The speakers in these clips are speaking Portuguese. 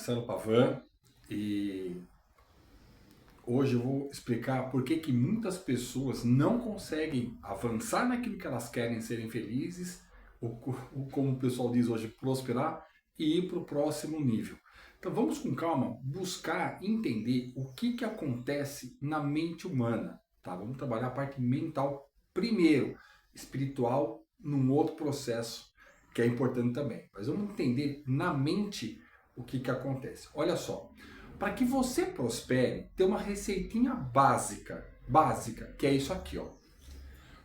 Marcelo Pavan e hoje eu vou explicar por que muitas pessoas não conseguem avançar naquilo que elas querem, serem felizes, ou como o pessoal diz hoje, prosperar e ir para o próximo nível. Então vamos com calma buscar entender o que acontece na mente humana. Tá? Vamos trabalhar a parte mental primeiro, espiritual num outro processo que é importante também. Mas vamos entender na mente o que acontece. Olha só, para que você prospere, tem uma receitinha básica, que é isso aqui, ó.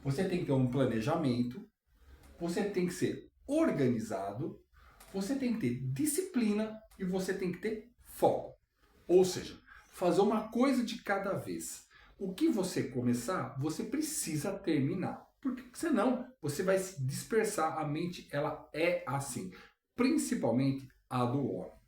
Você tem que ter um planejamento, você tem que ser organizado, você tem que ter disciplina e você tem que ter foco. Ou seja, fazer uma coisa de cada vez. O que você começar, você precisa terminar. Porque senão você vai se dispersar. A mente ela é assim. Principalmente a do homem.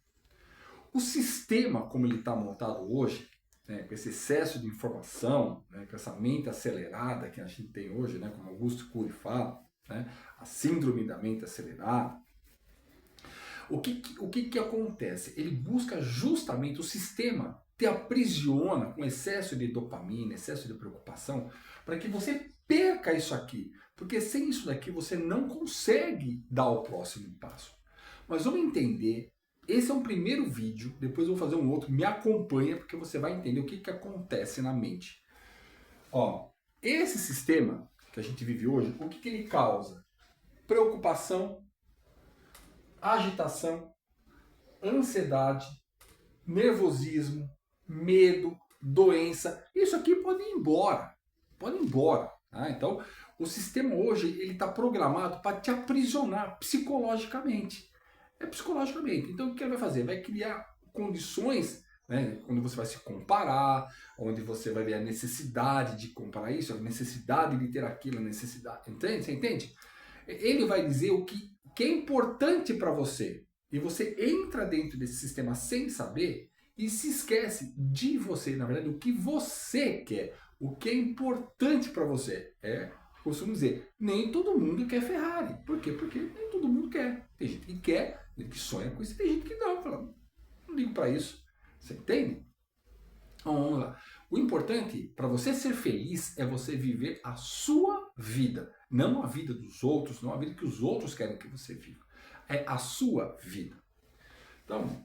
O sistema como ele está montado hoje, né, com esse excesso de informação, né, com essa mente acelerada que a gente tem hoje, né, como Augusto Cury fala, né, a síndrome da mente acelerada, o que acontece? Ele busca justamente o sistema, te aprisiona com excesso de dopamina, excesso de preocupação, para que você perca isso aqui. Porque sem isso daqui você não consegue dar o próximo passo. Mas vamos entender, esse é um primeiro vídeo, depois eu vou fazer um outro, me acompanha, porque você vai entender o que acontece na mente. Ó, esse sistema que a gente vive hoje, o que ele causa? Preocupação, agitação, ansiedade, nervosismo, medo, doença. Isso aqui pode ir embora. Pode ir embora. Tá? Então, o sistema hoje ele está programado para te aprisionar psicologicamente. É psicologicamente. Então, o que ele vai fazer? Vai criar condições, né, onde você vai se comparar, onde você vai ver a necessidade de comparar isso, a necessidade de ter aquilo, a necessidade. Entende? Você entende? Ele vai dizer o que é importante para você. E você entra dentro desse sistema sem saber e se esquece de você, na verdade, o que você quer, o que é importante para você. Costumo dizer, nem todo mundo quer Ferrari. Por quê? Porque nem todo mundo quer. Tem gente que quer, tem gente que sonha com isso, tem gente que não. Fala, não ligo para isso. Você entende? Então, vamos lá. O importante para você ser feliz é você viver a sua vida, não a vida dos outros, não a vida que os outros querem que você viva. É a sua vida. Então,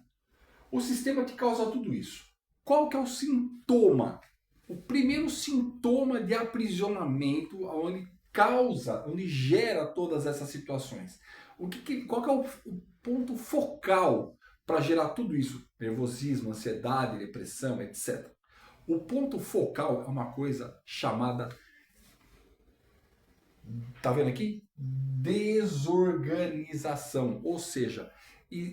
o sistema te causa tudo isso. Qual que é o sintoma? O primeiro sintoma de aprisionamento, onde gera todas essas situações. Qual que é o ponto focal para gerar tudo isso? Nervosismo, ansiedade, depressão, etc. O ponto focal é uma coisa chamada, tá vendo aqui? Desorganização. Ou seja,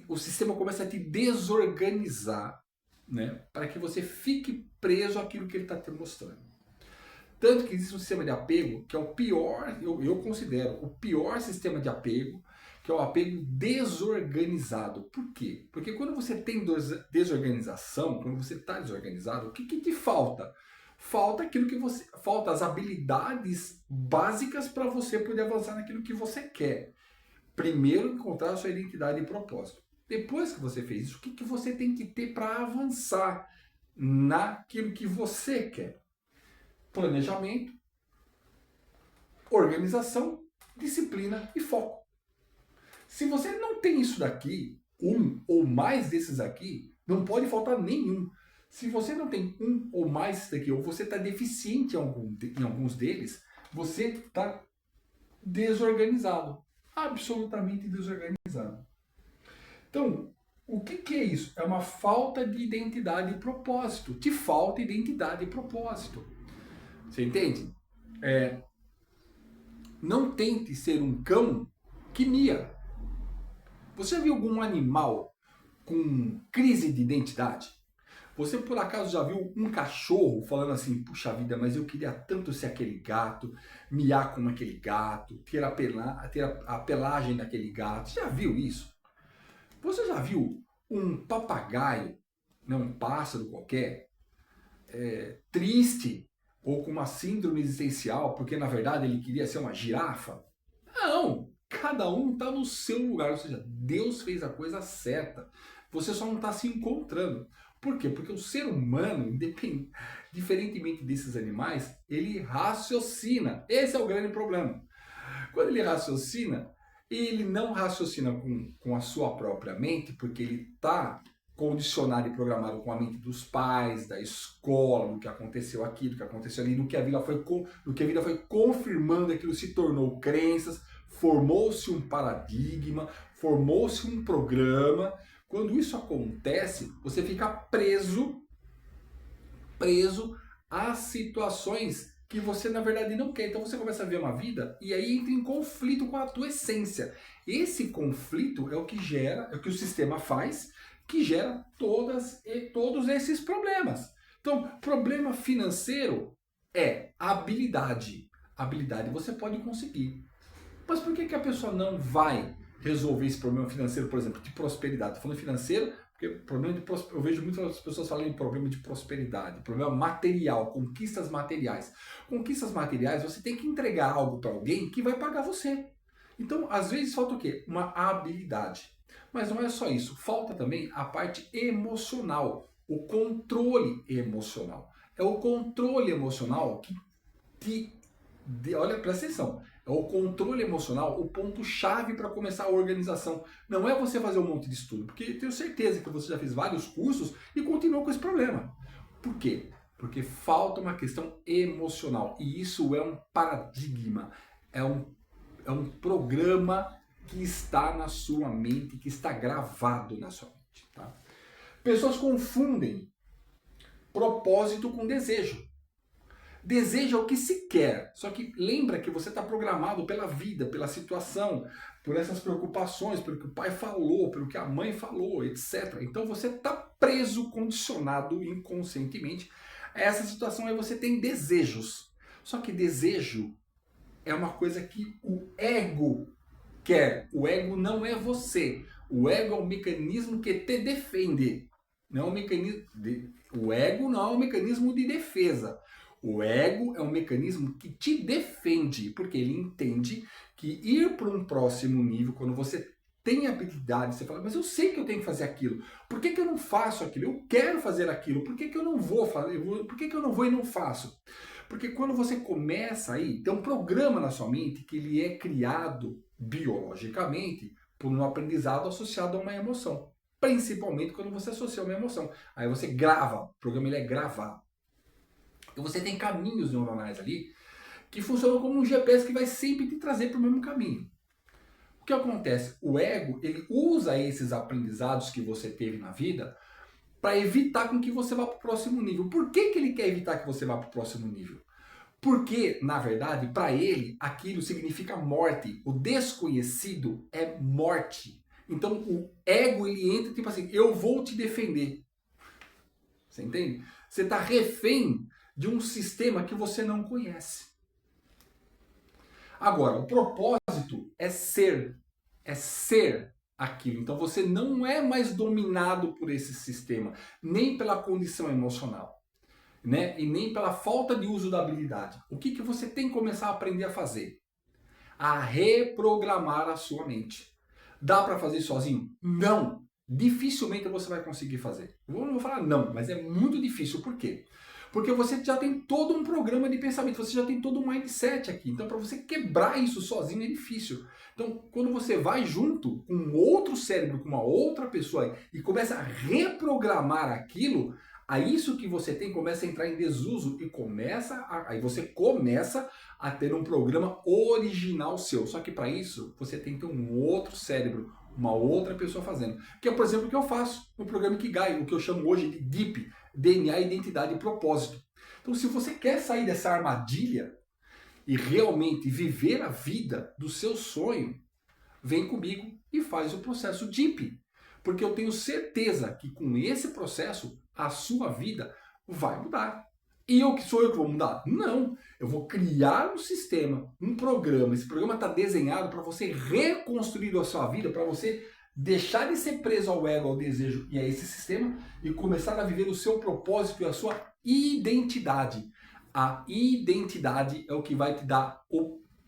o sistema começa a te desorganizar, né, para que você fique preso àquilo que ele está te mostrando. Tanto que existe um sistema de apego que é o pior, eu considero o pior sistema de apego, que é o apego desorganizado. Por quê? Porque quando você tem desorganização, quando você está desorganizado, o que te falta? Falta aquilo que você, falta as habilidades básicas para você poder avançar naquilo que você quer. Primeiro encontrar a sua identidade e propósito. Depois que você fez isso, o que você tem que ter para avançar naquilo que você quer? Planejamento, organização, disciplina e foco. Se você não tem isso daqui, um ou mais desses aqui, não pode faltar nenhum. Se você não tem um ou mais desses daqui, ou você está deficiente em alguns deles, você está desorganizado. Absolutamente desorganizado. Então, o que é isso? É uma falta de identidade e propósito. Te falta identidade e propósito. Você entende? Não tente ser um cão que mia. Você já viu algum animal com crise de identidade? Você por acaso já viu um cachorro falando assim, puxa vida, mas eu queria tanto ser aquele gato, miar como aquele gato, ter a pelagem daquele gato. Você já viu isso? Você já viu um papagaio, né, um pássaro qualquer, triste ou com uma síndrome existencial, porque na verdade ele queria ser uma girafa? Não! Cada um está no seu lugar, ou seja, Deus fez a coisa certa. Você só não está se encontrando. Por quê? Porque o ser humano, diferentemente desses animais, ele raciocina. Esse é o grande problema. Quando ele raciocina, ele não raciocina com a sua própria mente, porque ele está condicionado e programado com a mente dos pais, da escola, do que aconteceu aqui, do que aconteceu ali, do que a vida foi confirmando, aquilo se tornou crenças, formou-se um paradigma, formou-se um programa. Quando isso acontece, você fica preso às situações que você na verdade não quer. Então você começa a ver uma vida e aí entra em conflito com a tua essência. Esse conflito é o que gera, é o que o sistema faz, que gera todos esses problemas. Então, problema financeiro é habilidade. Habilidade você pode conseguir. Mas por que a pessoa não vai resolver esse problema financeiro, por exemplo, de prosperidade? Estou falando financeiro, porque eu vejo muitas pessoas falando em problema de prosperidade, problema material, conquistas materiais. Conquistas materiais, você tem que entregar algo para alguém que vai pagar você. Então, às vezes falta o quê? Uma habilidade. Mas não é só isso, falta também a parte emocional, o controle emocional. É o controle emocional olha, presta atenção, é o controle emocional o ponto-chave para começar a organização. Não é você fazer um monte de estudo, porque eu tenho certeza que você já fez vários cursos e continuou com esse problema. Por quê? Porque falta uma questão emocional. E isso é um paradigma, é um programa que está na sua mente, que está gravado na sua mente. Tá? Pessoas confundem propósito com desejo. Desejo é o que se quer, só que lembra que você está programado pela vida, pela situação, por essas preocupações, pelo que o pai falou, pelo que a mãe falou, etc. Então você está preso, condicionado inconscientemente a essa situação, aí você tem desejos. Só que desejo é uma coisa que o ego quer. O ego não é você. O ego é um mecanismo que te defende. Não é um mecanismo o ego não é um mecanismo de defesa. O ego é um mecanismo que te defende, porque ele entende que ir para um próximo nível, quando você tem habilidade, você fala, mas eu sei que eu tenho que fazer aquilo. Por que eu não faço aquilo? Eu quero fazer aquilo. Por que eu não vou fazer? Por que eu não vou e não faço? Porque quando você começa aí, tem um programa na sua mente que ele é criado biologicamente por um aprendizado associado a uma emoção. Principalmente quando você associa uma emoção. Aí você grava, o programa ele é gravado. Então você tem caminhos neuronais ali que funcionam como um GPS que vai sempre te trazer para o mesmo caminho. O que acontece? O ego, ele usa esses aprendizados que você teve na vida para evitar com que você vá para o próximo nível. Por que ele quer evitar que você vá para o próximo nível? Porque, na verdade, para ele, aquilo significa morte. O desconhecido é morte. Então, o ego, ele entra tipo assim, eu vou te defender. Você entende? Você está refém de um sistema que você não conhece. Agora, o propósito é ser aquilo. Então você não é mais dominado por esse sistema, nem pela condição emocional, né? E nem pela falta de uso da habilidade. O que você tem que começar a aprender a fazer? A reprogramar a sua mente. Dá para fazer sozinho? Não. Dificilmente você vai conseguir fazer. Eu não vou falar não, mas é muito difícil. Por quê? Porque você já tem todo um programa de pensamento, você já tem todo um mindset aqui. Então, para você quebrar isso sozinho é difícil. Então, quando você vai junto com outro cérebro, com uma outra pessoa e começa a reprogramar aquilo, aí isso que você tem começa a entrar em desuso e aí você começa a ter um programa original seu. Só que para isso, você tem que ter um outro cérebro, uma outra pessoa fazendo. Que é, por exemplo, o que eu faço no programa Ikigai, o que eu chamo hoje de DIP, DNA, Identidade e Propósito. Então, se você quer sair dessa armadilha e realmente viver a vida do seu sonho, vem comigo e faz o processo DIP. Porque eu tenho certeza que com esse processo, a sua vida vai mudar. E sou eu que vou mudar? Não. Eu vou criar um sistema, um programa. Esse programa está desenhado para você reconstruir a sua vida, para você deixar de ser preso ao ego, ao desejo e a esse sistema e começar a viver o seu propósito e a sua identidade. A identidade é o que vai te dar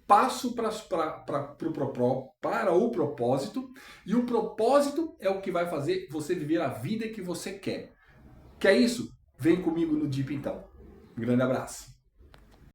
passo para o propósito, e o propósito é o que vai fazer você viver a vida que você quer. Quer isso? Vem comigo no Deep então. Um grande abraço.